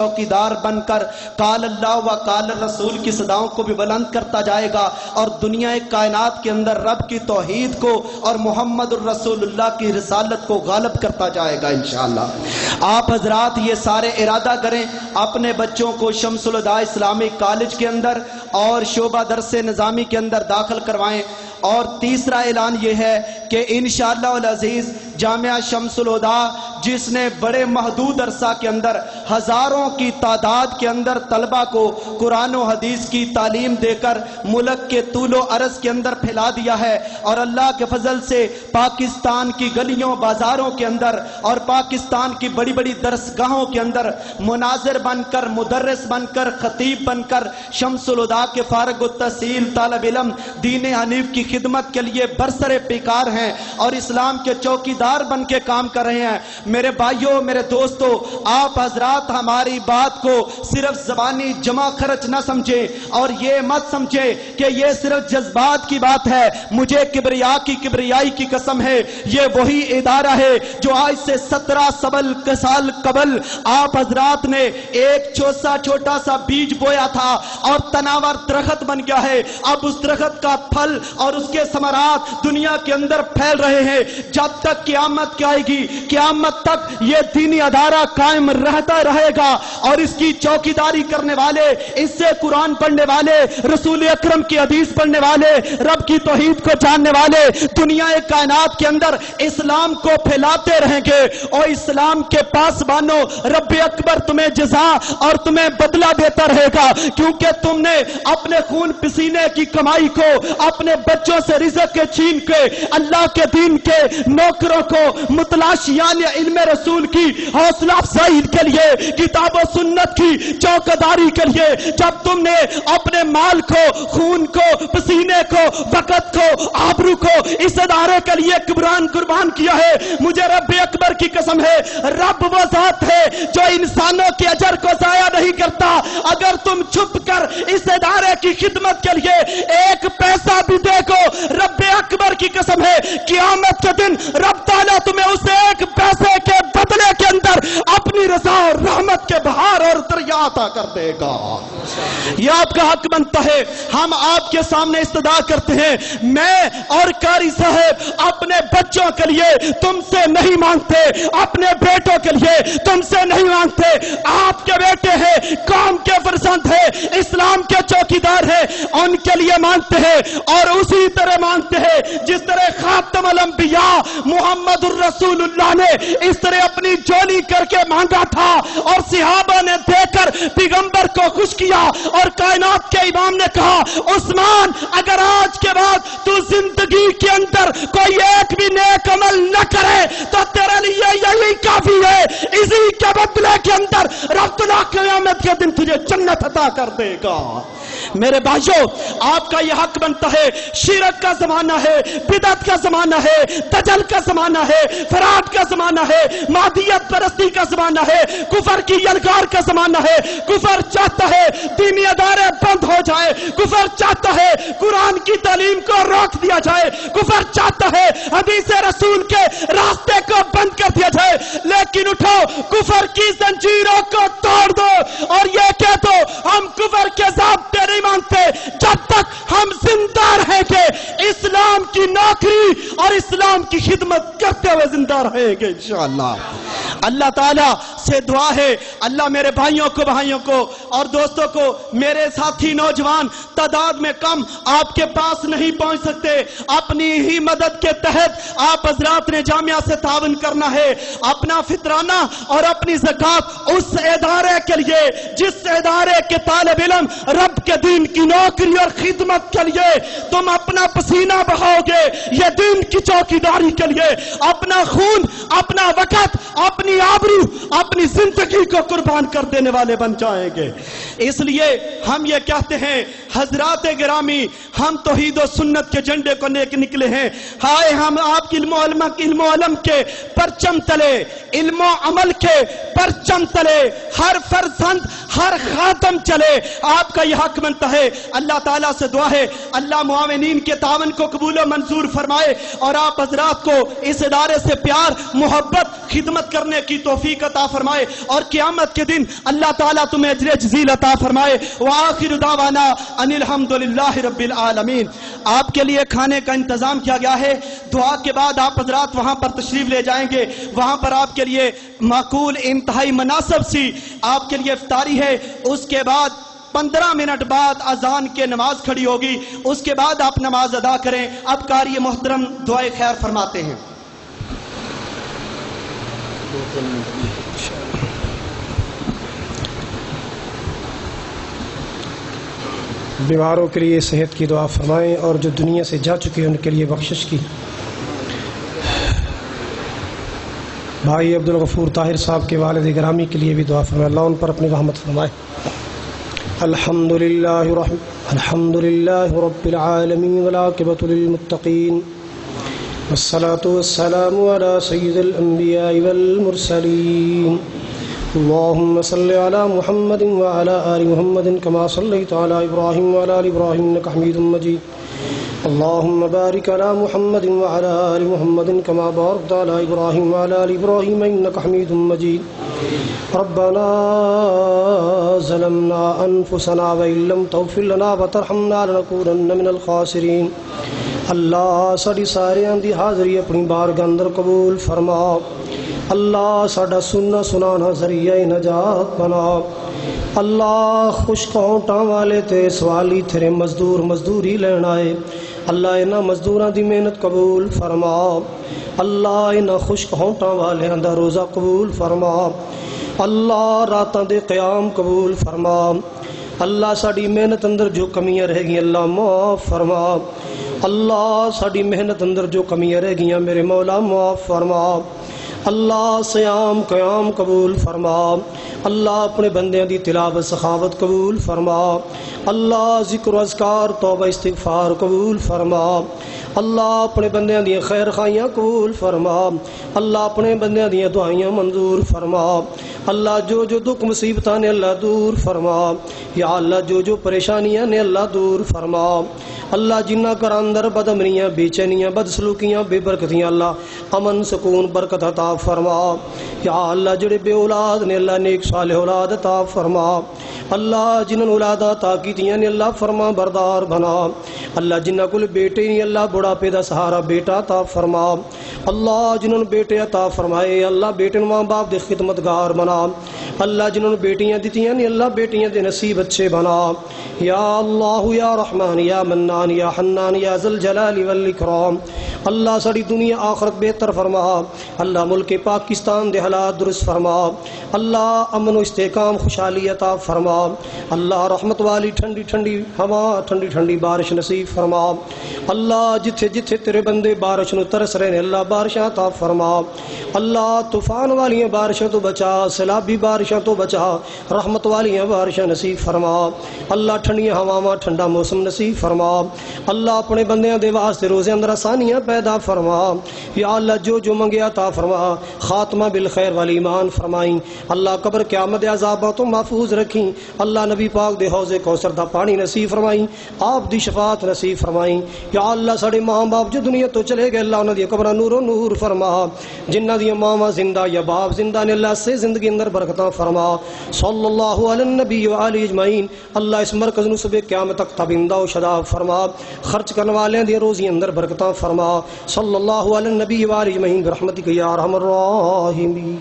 چوکیدار بن کر قال اللہ و قال رسول کی صداؤں کو بھی بلند کرتا جائے گا اور دنیا کائنات کے اندر رب کی توحید کو اور محمد الرسول اللہ کی رسالت کو غالب کرتا جائے گا انشاءاللہ۔ آپ حضرات یہ سارے ارادہ کریں، اپنے بچوں کو شمس الہدیٰ اسلامک کالج کے اندر اور شعبہ درس نظامی کے اندر داخل کروائیں۔ اور تیسرا اعلان یہ ہے کہ انشاءاللہ العزیز جامعہ شمس الہدیٰ جس نے بڑے محدود عرصہ کے اندر ہزاروں کی تعداد کے اندر طلبہ کو قرآن و حدیث کی تعلیم دے کر ملک کے طول و عرض کے اندر پھیلا دیا ہے، اور اللہ کے فضل سے پاکستان کی گلیوں بازاروں کے اندر اور پاکستان کی بڑی بڑی درسگاہوں کے اندر مناظر بن کر، مدرس بن کر، خطیب بن کر شمس الہدیٰ کے فارغ التحصیل طالب علم دین حنیف کی خدمت کے لیے برسر پیکار ہیں اور اسلام کے چوکیدار بن کے کام کر رہے ہیں۔ میرے بھائیوں، میرے دوستوں، آپ حضرات ہماری بات کو صرف زبانی جمع خرچ نہ سمجھیں اور یہ مت سمجھیں کہ یہ صرف جذبات کی بات ہے۔ مجھے کبریائی کی قسم ہے، یہ وہی ادارہ ہے جو آج سے 17 سال قبل آپ حضرات نے ایک چھوٹا سا بیج بویا تھا اور تناور درخت بن گیا ہے۔ اب اس درخت کا پھل اور اس کے ثمرات دنیا کے اندر پھیل رہے ہیں۔ جب تک قیامت آئے گی، قیامت تک یہ دینی ادارہ قائم رہتا رہے گا اور اس کی چوکیداری کرنے والے، اس سے قرآن پڑھنے والے، رسول اکرم کی حدیث پڑھنے والے، رب کی توحید کو جاننے والے دنیا کائنات کے اندر اسلام کو پھیلاتے رہیں گے۔ اور اسلام کے پاسبانوں، رب اکبر تمہیں جزا اور تمہیں بدلہ دیتا رہے گا، کیونکہ تم نے اپنے خون پسینے کی کمائی کو، اپنے بچوں سے رزق کے چھین کے اللہ کے دین کے نوکروں کو متلاشیان علم رسول کی حوصلہ افزائی کے لیے، کتاب و سنت کی چوکیداری کے لیے جب تم نے اپنے مال کو، خون کو، پسینے کو، وقت کو، آبرو کو اس ادارے کے لیے قربان کیا ہے، مجھے رب اکبر کی قسم ہے، رب وہ ذات ہے جو انسانوں کے اجر کو ضائع نہیں کرتا۔ اگر تم چھپ کر اس ادارے کی خدمت کے لیے ایک پیسہ بھی دے گو، رب اکبر کی قسم ہے قیامت کے دن رب تعالیٰ تمہیں اس ایک پیسے کے بدلے کے اندر اپنی رضا اور رحمت کے بہار اور دریا عطا کر دے گا۔ یہ آپ کا حق بنتا ہے۔ ہم آپ کے سامنے استدعا کرتے ہیں، میں اور قاری صاحب اپنے بچوں کے لیے تم سے نہیں مانگتے، اپنے بیٹوں کے لیے تم سے نہیں مانگتے، آپ کے بیٹے ہیں، قوم کے فرزند ہیں، اسلام کے چوکیدار ہیں، ان کے لیے مانگتے ہیں اور اسی طرح مانگتے ہیں جس طرح خاتم الانبیاء محمد الرسول اللہ نے اس طرح اپنی جولی کر کے مانگا تھا اور صحابہ نے دے کر پیغمبر کو خوش کیا، اور کائنات کے امام نے کہا عثمان اگر آج کے بعد تو زندگی کے اندر کوئی ایک بھی نیک عمل نہ کرے تو تیرے لیے یہی کافی ہے، اسی کے بدلے کے اندر رب تعالیٰ قیامت کے دن تجھے جنت عطا کر دے گا۔ میرے بھائیوں، آپ کا یہ حق بنتا ہے، شرک کا زمانہ ہے، بدعت کا زمانہ ہے، دجل کا زمانہ ہے، فراڈ کا زمانہ ہے، مادیت پرستی کا زمانہ ہے، کفر کی یلغار کا زمانہ ہے۔ کفر چاہتا ہے دینی ادارے بند ہو جائے، کفر چاہتا ہے قرآن کی تعلیم کو روک دیا جائے، کفر چاہتا ہے حدیث رسول کے راستے کو بند کر دیا جائے، لیکن اٹھو کفر کی زنجیروں کو توڑ دو اور یہ کہہ دو ہم کفر کے ضابطے نہیں مانتے جب تک ہم زندہ رہیں گے، اسلام کی نوکری اور اسلام کی خدمت کرتے ہوئے زندہ رہیں گے انشاءاللہ۔ اللہ تعالیٰ سے دعا ہے، اللہ میرے بھائیوں کو اور دوستوں کو، میرے ساتھی نوجوان تعداد میں کم آپ کے پاس نہیں پہنچ سکتے، اپنی ہی مدد کے تحت آپ حضرات نے جامعہ سے تعاون کرنا ہے، اپنا فطرانہ اور اپنی زکوٰۃ اس ادارے کے لیے جس ادارے کے طالب علم رب کے دین کی نوکری اور خدمت کے لیے تم اپنا پسینہ بہاؤ گے، یہ دین کی چوکیداری کے لیے اپنا خون، اپنا وقت، اپنی آبرو، اپنی زندگی کو قربان کر دینے والے بن جائیں گے۔ اس لیے ہم یہ کہتے ہیں حضرات گرامی، ہم توحید و سنت کے جھنڈے کو لے کے نکلے ہیں، ہائے ہم آپ کی علم و علم کے پرچم تلے، علم و عمل کے پرچم تلے ہر فرزند، ہر خاتم چلے، آپ کا یہ حق بنتا ہے۔ اللہ تعالیٰ سے دعا ہے اللہ معاونین کے تعاون کو قبول و منظور فرمائے اور آپ حضرات کو اس ادارے سے پیار، محبت، خدمت کرنے کی توفیق عطا فرمائے اور قیامت کے دن اللہ تعالیٰ تمہیں اجر جزیل عطا فرمائے۔ وآخر دعوانا ان الحمدللہ رب العالمین۔ آپ کے لیے کھانے کا انتظام کیا گیا ہے، دعا کے بعد آپ حضرات وہاں پر تشریف لے جائیں گے، وہاں پر آپ کے لیے معقول انتہائی مناسب سی آپ کے لیے افطاری ہے۔ اس کے بعد 15 منٹ بعد اذان کے نماز کھڑی ہوگی، اس کے بعد آپ نماز ادا کریں۔ اب قاری محترم دعائے خیر فرماتے ہیں۔ بیماروں کے لیے صحت کی دعا فرمائیں اور جو دنیا سے جا چکے ہیں ان کے لیے بخشش کی۔ بھائی عبدالغفور طاہر صاحب کے والد گرامی کے لیے بھی دعا فرمائیں، اللہ ان پر اپنی رحمت فرمائے۔ الحمدللہ رب العالمین والعاقبۃ للمتقین والصلاة والسلام علی سید الانبیاء والمرسلین اللهم صل على محمد وعلى آل محمد كما صليت على إبراهيم وعلى آل إبراهيم إنك حميد مجيد اللهم بارك على محمد وعلى آل محمد كما باركت على إبراهيم وعلى آل إبراهيم إنك حميد مجيد ربنا ظلمنا أنفسنا وإن لم تغفر لنا وترحمنا لنكونن من الخاسرين اللہ ساڑی ساریاں دی حاضری اپنی بارگاہ اندر قبول فرما، اللہ ساڑا سننا سنانا ذریعہ نجات بنا، اللہ خشک ہونٹاں والے تے سوالی تیرے مزدور مزدوری لینا ہے، اللہ انہاں مزدوراں دی محنت قبول فرما، اللہ انہاں خشک ہونٹاں والے دا روزہ قبول فرما، اللہ راتاں دے قیام قبول فرما، اللہ ساڑی محنت اندر جو کمیاں رہ گئی اللہ معاف فرما، اللہ ساڑی محنت اندر جو کمیاں رہ گئیاں میرے مولا معاف فرما، اللہ صیام قیام قبول فرما، اللہ اپنے بندیاں دی تلاوت سخاوت قبول فرما، اللہ ذکر و اذکار توبہ استغفار قبول فرما، اللہ اپنے بندیاں دی خیر خائیاں قبول فرما، اللہ اپنے بندیاں دی دعائیاں منظور فرما، اللہ جو جو دکھ مصیبتاں نے اللہ دور فرما، یا اللہ جو جو پریشانیاں نے اللہ دور فرما، اللہ جنہ کر اندر بدامنیاں بے چینیاں بد سلوکیاں بے برکتیاں اللہ امن سکون برکت عطا فرما، یا اللہ جڑے بے اولاد نے اللہ نیک صالح اولاد عطا فرما، اللہ جنہوں اولاد عطا کیتیاں نے اللہ فرما بردار بنا، اللہ جنہ کل بیٹے نہیں اللہ بڑھاپے دا سہارا بیٹا عطا فرما، اللہ جنہوں بیٹے عطا فرمائے اللہ بیٹے ماں باپ دے خدمتگار بنا، اللہ جنہوں بیٹیاں دیتیاں نے اللہ بیٹیاں دے نصیب اچھے بنا، یا اللہ یا رحمان یا منان یا حنان یا ذل جلال والاکرام، اللہ ساری دنیا آخرت بہتر فرما، اللہ ملک پاکستان دے حالات درست فرما، اللہ امن و استحکام خوشحالی عطا فرما، اللہ رحمت والی ٹھنڈی ٹھنڈی ہوا ٹھنڈی ٹھنڈی بارش نصیب فرما، اللہ جتھے جتھے تیرے بندے بارش نو ترس رہے ہیں اللہ بارش عطا فرما، اللہ طوفان والی بارشوں تو بچا، سیلابی بارشوں تو بچا، رحمت والی بارشیں نصیب فرما، اللہ ٹھنڈی ہواواں ٹھنڈا موسم نصیب فرما، اللہ اپنے بندیاں دے واسطے روزے اندر آسانیاں پیدا فرما، یا اللہ جو جو منگے عطا فرما، خاتمہ بالخیر والی ایمان فرمائیں، اللہ قبر قیامت عذابوں تو محفوظ رکھیں، اللہ نبی پاک دے حوض کوثر دا پانی نصیب فرمائیں، آپ دی شفاعت نصیب فرمائیں، یا اللہ ساڑے ماں باپ جو دنیا تو چلے گئے اللہ انہاں دی قبراں نور و نور فرما، جنہ دی ماں زندہ یا باپ زندہ نے اللہ سے زندگی اندر برکتاں فرما، صلی اللہ علی النبی و آلہ اجمعین، اللہ اس مرکز نو صبح قیامت تک تابندہ و شداب فرما، خرچ کرنے والے دی روزی اندر برکتاں فرما، صلی اللہ علی النبی و آلہ اجمعین برحمتک یا ارحم الراحمین۔